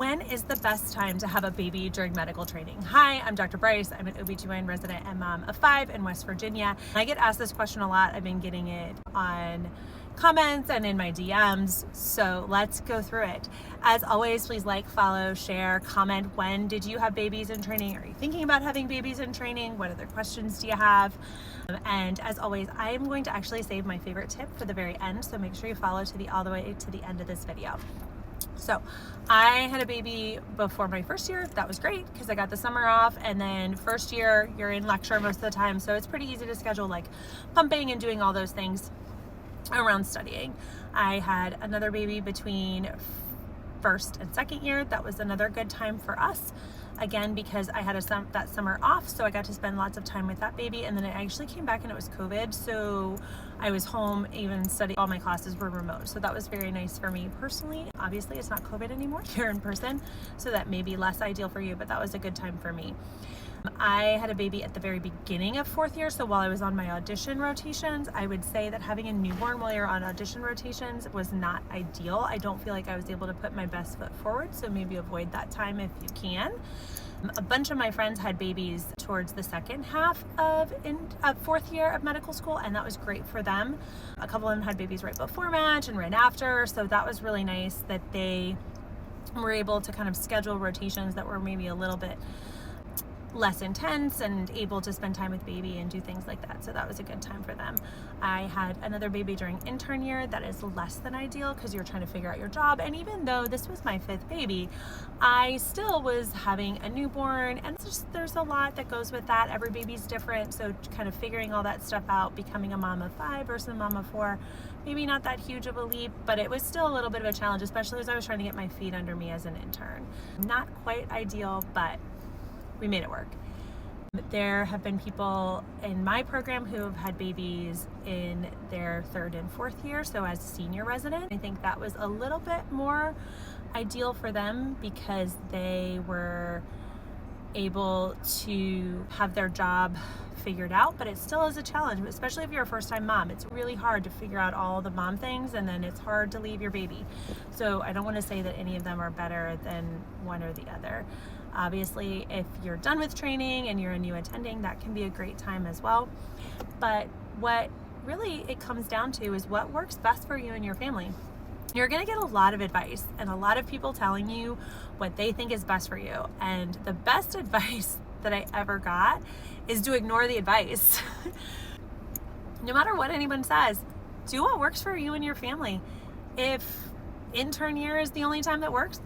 When is the best time to have a baby during medical training? Hi, I'm Dr. Bryce. I'm an OB/GYN resident and mom of 5 in West Virginia. I get asked this question a lot. I've been getting it on comments and in my DMs, so let's go through it. As always, please like, follow, share, comment. When did you have babies in training? Are you thinking about having babies in training? What other questions do you have? And as always, I am going to actually save my favorite tip for the very end, so make sure you follow all the way to the end of this video. So I had a baby before my first year. That was great because I got the summer off, and then first year you're in lecture most of the time, so it's pretty easy to schedule like pumping and doing all those things around studying. I had another baby between first and second year. That was another good time for us, again because I had that summer off, so I got to spend lots of time with that baby. And then I actually came back and it was COVID, so I was home even studying. All my classes were remote, so that was very nice for me personally. Obviously it's not COVID anymore, you're in person, so that may be less ideal for you, but that was a good time for me. I had a baby at the very beginning of fourth year, so while I was on my audition rotations, I would say that having a newborn while you're on audition rotations was not ideal. I don't feel like I was able to put my best foot forward, so maybe avoid that time if you can. A bunch of my friends had babies towards the second half of fourth year of medical school, and that was great for them. A couple of them had babies right before match and right after, so that was really nice that they were able to kind of schedule rotations that were maybe a little bit less intense and able to spend time with baby and do things like that. So that was a good time for them. I had another baby during intern year. That is less than ideal because you're trying to figure out your job. And even though this was my 5th baby, I still was having a newborn, and there's a lot that goes with that. Every baby's different. So kind of figuring all that stuff out, becoming a mom of 5 versus a mom of 4, maybe not that huge of a leap, but it was still a little bit of a challenge, especially as I was trying to get my feet under me as an intern. Not quite ideal, but we made it work. There have been people in my program who have had babies in their 3rd and 4th year, so as a senior resident. I think that was a little bit more ideal for them because they were able to have their job figured out, but it still is a challenge, especially if you're a first-time mom. It's really hard to figure out all the mom things, and then it's hard to leave your baby. So I don't want to say that any of them are better than one or the other. Obviously, if you're done with training and you're a new attending, that can be a great time as well. But what really it comes down to is what works best for you and your family. You're going to get a lot of advice and a lot of people telling you what they think is best for you. And the best advice that I ever got is to ignore the advice. No matter what anyone says, do what works for you and your family. If intern year is the only time that works,